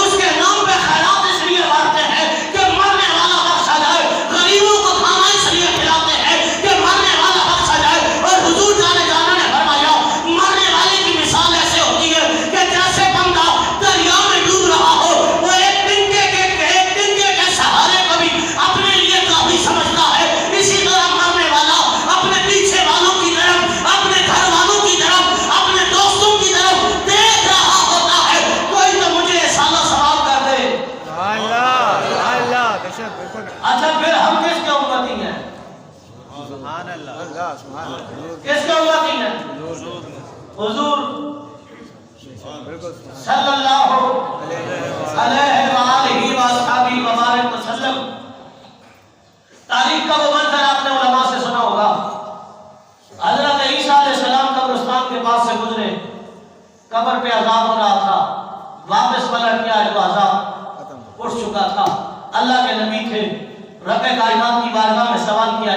اس کے نام پہ خیرات اس لیے پڑھتے ہیں کہ مرنے والا بخشا جائے، غریبوں کو کھانا اس لیے کھلاتے ہیں کہ مرنے والا بخشا جائے۔ اور حضور جانے جانا نے فرمایا مرنے والے کی مثال ایسے ہوتی ہے کہ جیسے بندہ دریا میں ڈوب رہا ہو، وہ ایک ٹنکے کے سہارے کو بھی اپنے لیے کافی سمجھتا ہے، اسی طرح مرنے والا اپنے پیچھے والوں کی طرف، اپنے گھر والوں کی طرف، اپنے دوستوں کی طرف دیکھ رہا ہوتا ہے کوئی تو مجھے احسان و ثواب کر دے۔ اچھا پھر ہم کس کے امتی ہیں؟ کس کے امتی ہیں؟ حضور صلی اللہ علیہ وآلہ وآصحابہ وبارک وسلم۔ تاریخ کا وہ منظر آپ نے علماء سے سنا ہوگا، حضرت عیسیٰ علیہ السلام قبرستان کے پاس سے گزرے، قبر پہ عذاب ہو رہا تھا، واپس پلٹ کے آئے تو عذاب اٹھ چکا تھا۔ اللہ کے نبی تھے، رب کائنات کی بارگاہ میں سوال کیا،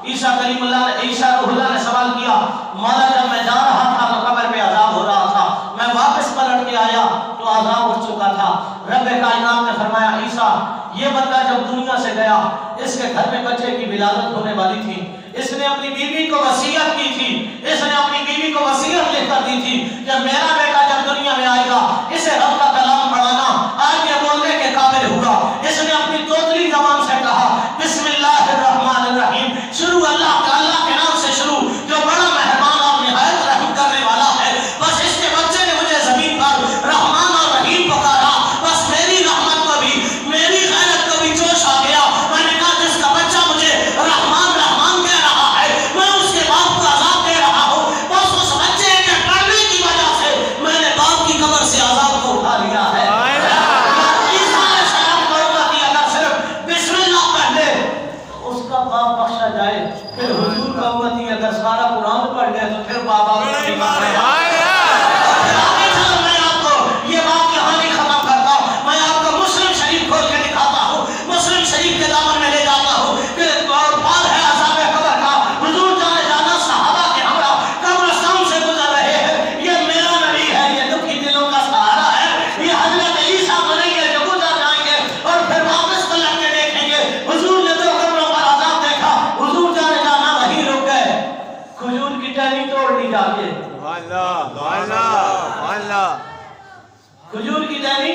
عیسیٰ کلیم اللہ عیسیٰ روح اللہ نے سوال کیا مولا جب میں جا رہا تھا تو قبر پہ عذاب ہو رہا تھا، میں واپس پلٹ کے آیا تو عذاب اٹھ چکا تھا۔ رب کائنات نے فرمایا عیسیٰ یہ بندہ جب دنیا سے گیا اس کے گھر میں بچے کی ولادت ہونے والی تھی، اس نے اپنی بیوی کو وصیت کی تھی، اس نے اپنی بیوی کو وصیت لکھ کر دی تھی کہ میرا بیٹا جب دنیا میں آئے گا اسے رب کا کلام پڑھانا، آج یہ بولنے کے قابل ہوگا۔ اس نے اپنی توتلی زبان سے کہا بسم اللہ الرحمن الرحیم، شروع اللہ کے نام سے شروع جو بڑا مہربان اور نہایت رحم کرنے والا ہے۔ بس اس کے بچے نے مجھے زمین پر رحمان اور رحیم پکارا، بس میری رحمت کو بھی میری غیرت کو بھی جوش آ گیا۔ میں نے کہا جس کا بچہ مجھے رحمان رحمان کہہ رہا ہے میں اس کے باپ کو عذاب دے رہا ہوں، بس اس بچے کے پڑھنے کی وجہ سے میں نے باپ کی قبر سے عذاب کو اٹھا لیا ہے۔ عیسیٰ علیہ السلام کو امتی اگر صرف بسم اللہ پڑھ لے تو اس کا باپ بخشا جائے، پھر حضور کا امتی اگر سارا قرآن پڑھ لے تو پھر بابا یہ بات یہاں نہیں ختم کرتا، میں آپ کو مسلم شریف کھول کے دکھاتا ہوں، مسلم شریف کے دامن میں لے جاتا ہوں کہ اور پار ہے عذاب قبر کا۔ حضور جانے جانا صحابہ کے ہمراہ قبرستان سے گزر رہے ہیں، یہ میرا نبی ہے، یہ دکھی دلوں کا سہارا ہے، یہ حضرت عیسیٰ بنیں گے جو گزر جائیں گے اور پھر واپس پلٹ کے دیکھیں گے۔ حضور نے تو قبروں پر عذاب دیکھا، حضور جانے جانا وہیں رک گئے، کھجور کی ٹہنی توڑ لی جا کے، کھجور کی ٹہنی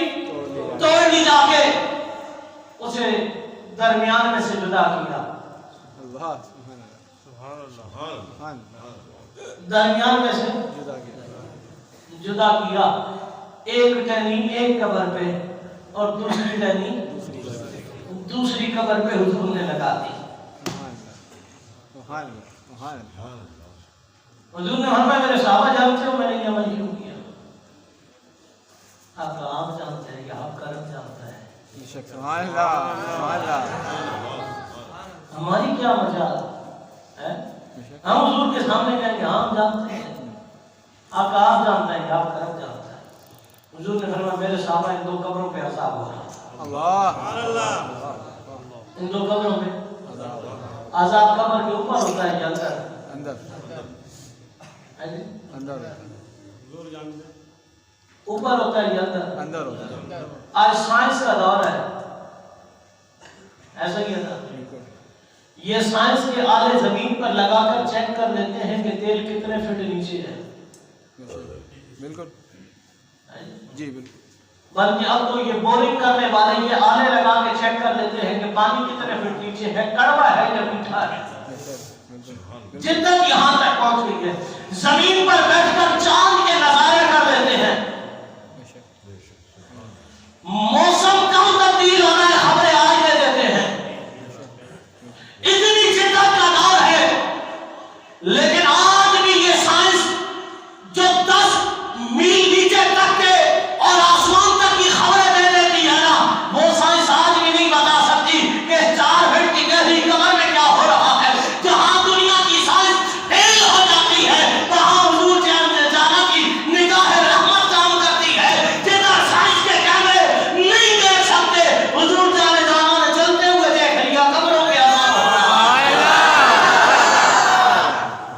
توڑ لی جا کے، اسے درمیان میں سے جدا کیا، درمیان میں سے جدا کیا، ایک ٹہنی ایک قبر پہ اور دوسری ٹہنی दूसरी कब्र पे हुजूर ने लगा दी। हुजूर ने फरमाया मेरे सहाबा जानते हो मैंने ये अमल क्यों किया? आप जानते हैं कि आप करम जानता है, हमारी क्या मजाल है? हम हुजूर के सामने कहेंगे हम जानते हैं, आप जानते हैं कि आप करम जानता है। हुजूर ने फरमाया मेरे सहाबा इन दो कब्रों पे अज़ाब हो रहा है। इन दो कब्रों पे अज़ाब कब्र के ऊपर होता है या अंदर? ऊपर होता है या अंदर? आज साइंस का दौर है, ऐसा ही है ना? ये साइंस के आले जमीन पर लगाकर चेक कर लेते हैं कि तेल कितने फीट नीचे है। बिल्कुल जी बिल्कुल। बल्कि अब तो ये बोरिंग करने वाले ये आले लगा के चेक कर लेते हैं कि पानी कितने फीट नीचे है, कड़वा है या मीठा है। जिद्दत यहाँ तक पहुंच गई है, जमीन पर बैठकर चांद के नजारे कर लेते हैं। मौसम कब तब्दील होना है खबरें आज दे देते हैं। इतनी जिद्दत का दौर है, लेकिन आज भी ये साइंस जो 10 मील नीचे तक के और आसमान तक की खबरें दे देती है ना, वो साइंस आज भी नहीं बता सकती कि 4 फीट की गहरी कब्र में क्या हो रहा है। जहां दुनिया की साइंस फेल हो जाती है, वहां हुजूर जाना की निगाह रहमत काम करती है। जिधर साइंस के कैमरे नहीं देख सकते, हुजूर जाने जाना ने चलते हुए देख लिया कब्रों के अज़ाब हो रहा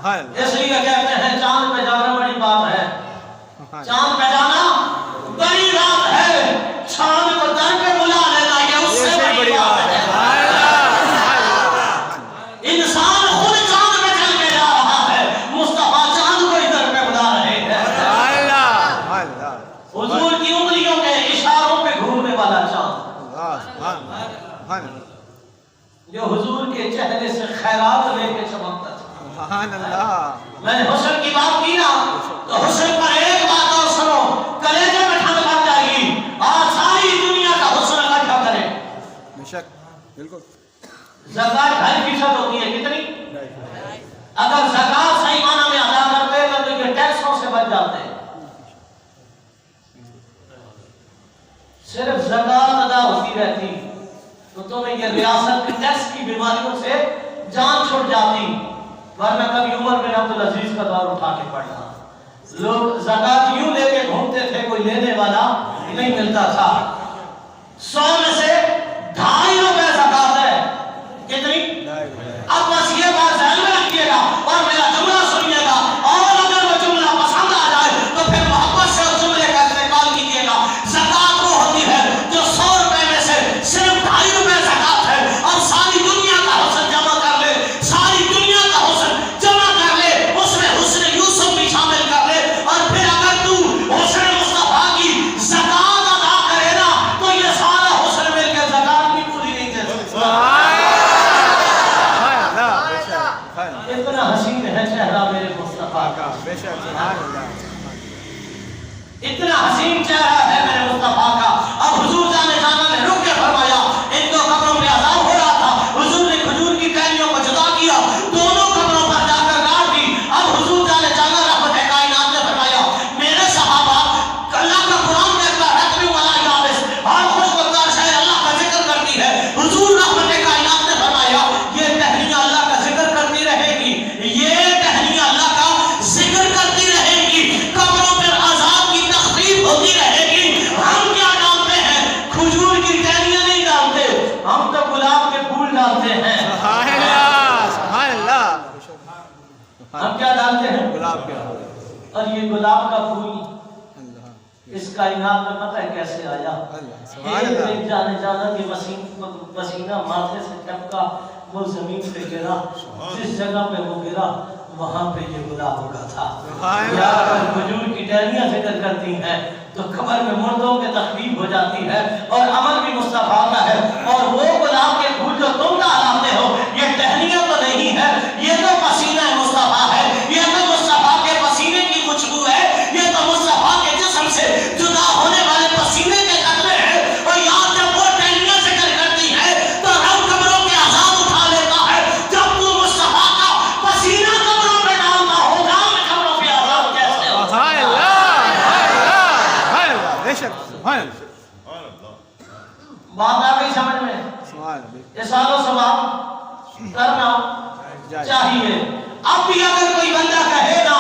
है। इसलिए कहते हैं चांद पे जाना बड़ी बात है, चांद पे जाना बड़ी बात है, चांद को दर पे बुला लेना ये उससे बड़ी बात है। इंसान खुद चांद पे चल के जा रहा है, मुस्तफा चांद को इधर पे बुला रहे हैं। हुजूर की उंगलियों के इशारों पे घूमने वाला चांद, जो हुजूर के चेहरे से खैरात लेके चमकता था। मैंने हुस्न की बात की ना, तो हुस्न पर एक बात और सुनो, कलेजे में ठंड भर जाएगी। आज सारी दुनिया का हुस्न इकट्ठा करें। बेशक बिल्कुल। ज़कात 2.5% होती है, कितनी? अगर ज़कात सही माना में अदा करते हैं तो ये टैक्सों से बच जाते हैं। सिर्फ ज़कात अदा होती रहती तो तुम्हें ये रियासत के टैक्स की बीमारियों से जान छूट जाती। वरना कभी उमर बिन अब्दुल अजीज का दौर उठा के पढ़ना, लोग ज़कात यूं लेके घूमते थे, कोई लेने वाला नहीं मिलता था। 100 में से 2.5 रुपए ज़कात है, कितनी? अब बस ये बात ध्यान में रखिएगा और मेरा जुमला सुनिएगा, और अगर वो जुमला पसंद आ जाए तो फिर मोहब्बत से उस जुमले का इस्तेमाल कीजिएगा। ज़कात वो होती है जो 100 रुपए में से सिर्फ 2.5 रुपए ज़कात है, और सारी दुनिया का हुस्न जमा कर ले, सारी दुनिया का हुस्न जमा कर ले, उसमें हुस्न यूसुफ भी शामिल कर ले, और फिर अगर तू हुस्न मुस्तफा की ज़कात अदा करे ना, तो ये सारा हुस्न मिलकर ज़कात भी पूरी नहीं दे सकता। इतना हसीन है चेहरा मेरे मुस्तफा का, इतना हसीन चेहरा है मेरे मुस्तफा का। अब हुजूर जाने जाना ने रुक के फरमाया, इन दो कब्रों में अज़ाब हो रहा था, हुजूर ने खजूर की टहनियों को जुदा किया, दोनों कब्रों पर जाकर गाड़ दी। अब हुजूर जाने जाना रहमत कायनात ने फरमाया, मेरे सहाबा अल्लाह का कुरान कहता है तभी वाला याबिस और खुशबूदार शहर अल्लाह का जिक्र करती है। हुजूर रहमत कायनात ने फरमाया, ये टहनियां अल्लाह का जिक्र करती रहेगी, ये टहनियां अल्लाह का जिक्र करती रहेगी, कब्रों पर अज़ाब की तखफीफ होती रहेगी। हम क्या डालते हैं? खजूर की टहनियां नहीं डालते, हम तो गुलाब के फूल डालते हैं। हम क्या डालते हैं? गुलाब के। और ये गुलाब का फूल इस कायनात में पता है कैसे आया? एक जाने जाना कि पसीना माथे से टपका, वो जमीन पे गिरा, जिस जगह पे वो गिरा वहां पे ये गुलाब उगा था। यार अगर खजूर की टहनियां जिक्र करती हैं तो कब्र में मुर्दों की तखलीफ हो जाती है, और अमल भी मुस्तफा का है। और वो गुलाब के फूल जो तुम डालते हो, ये टहनियां तो नहीं है, ये तो पसीना मुस्तफा है, ये तो मुस्तफा के पसीने की खुशबू है, ये तो मुस्तफा के जिस्म से जुदा होने वाले पसीने के कतरे हैं। और यार जब वो टहनियां जिक्र करती है तो इसालो सवाब करना चाहिए। अब भी अगर कोई बंदा कहे ना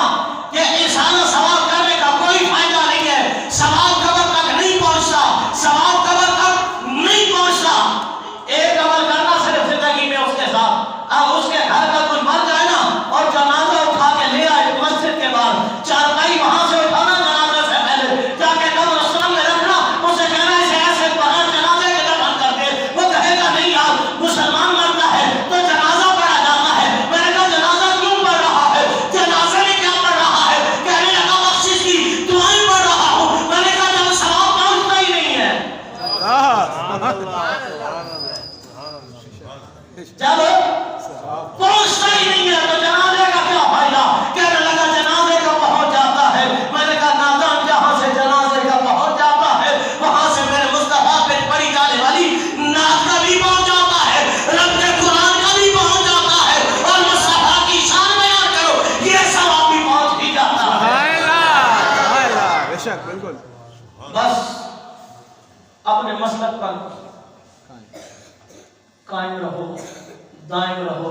कि इसालो सवाब करने का कोई फायदा नहीं है, सवाब कब्र तक नहीं पहुंचता, सवाब कब्र तक नहीं पहुंचता, एक अमल करना सिर्फ जिंदगी में उसके साथ, अब उसके घर का कोई मर जाए ना और जनाजा उठा के ले आए मस्जिद के बाहर, चारपाई वहां से उठाना जनाजे से पहले, जाके कब्रिस्तान में रखना, उसे कहना इसे ऐसे बगैर जनाजे के दफन करके, वो कहेगा नहीं यार मुसलमान मरता है तो जनाजा पढ़ा जाता है। मैंने कहा जनाजा क्यों पढ़ रहा है, जनाजे में क्या पढ़ रहा है, कहने लगा बख्शिश की दुआएं पढ़ रहा हूँ। मैंने कहा जब सवाब पहुंचता ही नहीं है, जब पहुंचता ही नहीं है तो जनाजे का क्या फायदा। कहने लगा जनाजे का पहुंच जाता है। मैंने कहा नादान जहां से जनाजे का पहुंच जाता है वहां से मेरे मुस्तफा पे पड़ी जाने वाली नात का भी पहुंच जाता है, रब के कुरान का भी पहुंच जाता है, और मुस्तफा की शान बयान करो ये सवाब भी पहुंच ही जाता है। बेशक बिल्कुल। बस अपने मसलक पर कायम रहो, दायम रहो,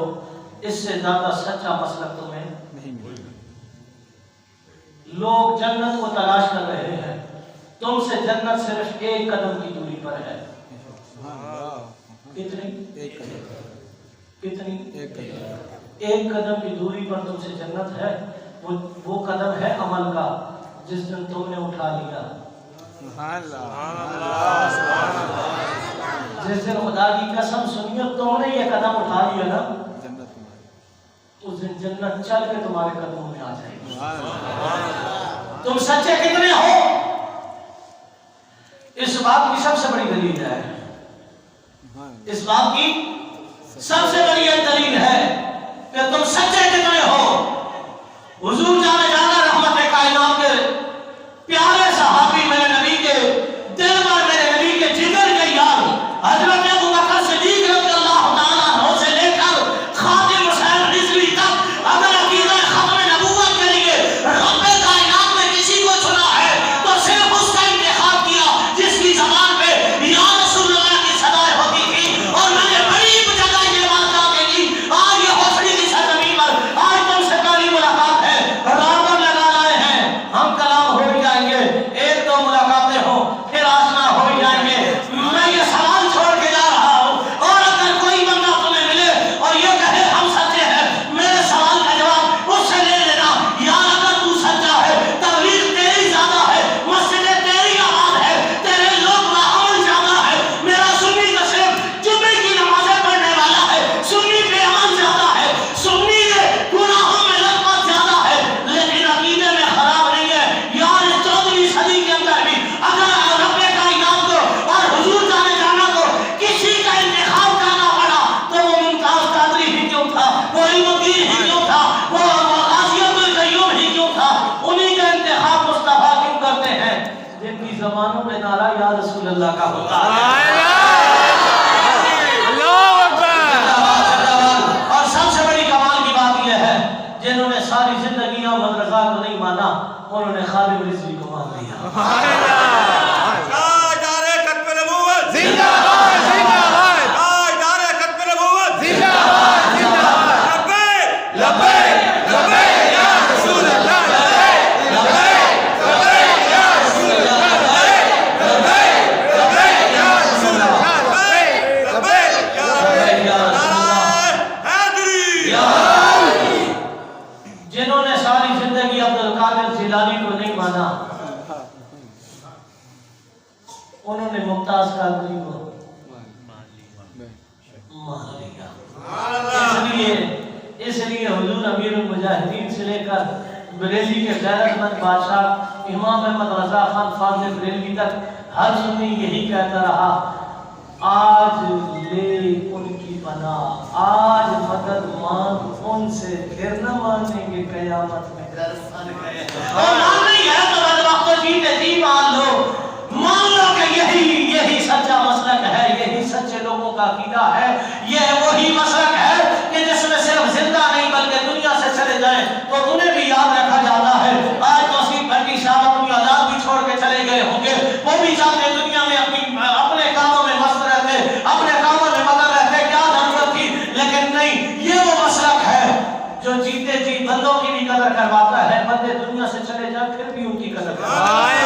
इससे ज्यादा सच्चा मसलक तुम्हें नहीं मिलेगा। लोग जन्नत को तलाश कर रहे हैं, तुमसे जन्नत सिर्फ एक कदम की दूरी पर है। कितनी? कितनी? एक कदम की दूरी पर तुमसे जन्नत है। वो कदम है अमल का जिस दिन तुमने उठा लिया, जिस दिन खुदा की कसम सुनिए तुमने ये कदम उठा लिया ना, उस दिन जन्नत चल के तुम्हारे कदमों में आ जाएगी। तुम सच्चे कितने हो, इस बात की सबसे बड़ी दलील है, इस बात की सबसे बड़ी दलील है कि तुम सच्चे कितने हो। हुजूर जाने जाना रहमत कायनात के प्यारे सहाबी मेरे नबी के दिल में, मेरे नबी के जिगर के यार हजरत अबू बकर सिद्दीक रज़ियल्लाहु ताला अन्हु से लेकर खातिम हुसैन रिज़वी तक अगर अकीदा खत्म नबूवत के लिए रब कायनात में किसी को चुना है तो सिर्फ उसका इंतखाब किया जिसकी ज़बान पे या रसूलुल्लाह की सदाएं होती थी। और मैंने बड़ी जगह ये बात जाके की, आज ये हौसले की सरजमीन पर आज तुमसे पहली मुलाकात है, राबर लगा लाए हैं, हम कलाम हो ही जाएंगे, एक दो मुलाकातें हो फिर आसना हो ही जाएंगे। मैं ये सवाल छोड़ के जा रहा हूँ, और अगर कोई बंदा तुम्हें मिले और ये कहे हम सच्चे हैं, मेरे सवाल का जवाब उससे ले लेना, यार अगर तू सच्चा है, तबलीग तेरी ज्यादा है, मस्जिदें तेरी आबाद है, तेरे लोग बाअमल ज्यादा है, मेरा सुन्नी तो सिर्फ जुम्मे की नमाजें पढ़ने वाला है, सुन्नी बेअमल ज्यादा है, सुन्नी के गुनाहों में लत ज्यादा है, लेकिन अकीदे में खराब नहीं है। यार 14वीं सदी के अंदर भी अगर रब्बे कायनात को और हुजूर जाने जाना को किसी का इंतखाब करना पड़ा तो वो मुमताज कादरी ही क्यों था, वो इल्मुद्दीन ही क्यों था, वो गाज़ियतुल क़य्यूम ही क्यों था। उन्हीं का इंतखाब मुस्तफा क्यों करते हैं जिनकी ज़बानों में नारा या रसूलल्लाह का होता है। और सबसे बड़ी कमाल की बात यह है, जिन्होंने सारी जिंदगी मदरसा को नहीं माना उन्होंने खालिद रिज़वी को मान लिया। जिन्होंने सारी जिंदगी अब्दुल कादिर जिलानी को नहीं माना उन्होंने मुमताज कादरी को मान लिया। इसलिए हुजूर अमीरुल मुजाहिदीन से लेकर बरेली के गैरतमंद बादशाह इमाम अहमद रजा खान फाज़िल बरेलवी तक हर सुन्नी यही कहता रहा, आज ले उनकी बना, आज मदद मांग उनसे, फिर न मानेंगे कयामत में घर सन गए। और मान नहीं है तो बदबख्तो जीते जी मान लो कि यही सच्चा मसलक है, यही सच्चे लोगों का अकीदा है, यह वही मसलक है कि जिसमें सिर्फ जिंदा नहीं बल्कि दुनिया से चले जाएं तो उन्हें भी याद रखा जाता है। आज तो सीट भट्टी साहब अपनी औलाद भी छोड़ के चले गए होंगे, वो भी चाहते दुनिया में अपने कामों में मस्त रहते, अपने कामों में मगन रहते, क्या कदर करवाता है, बंदे दुनिया से चले जाए फिर भी उनकी कदर करवाता है।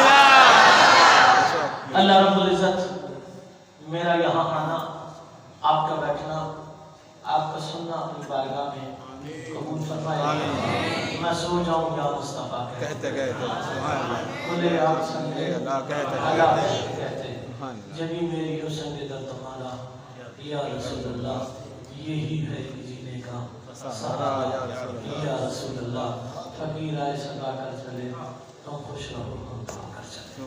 अल्लाह रब्बुल इज्जत मेरा यहाँ आना, आपका बैठना, आपका सुनना अपनी बारगाह में कबूल फरमाए। मैं सो जाऊं या मुस्तफा कहते बोले आप संगे अल्लाह कहते जब भी मेरी हो संगे दर तुम्हारा या रसूलुल्लाह, यही है जीने का सहारा या रसूलुल्लाह। फकीर आए सदा कर चले, तुम खुश रहो हम कर चले।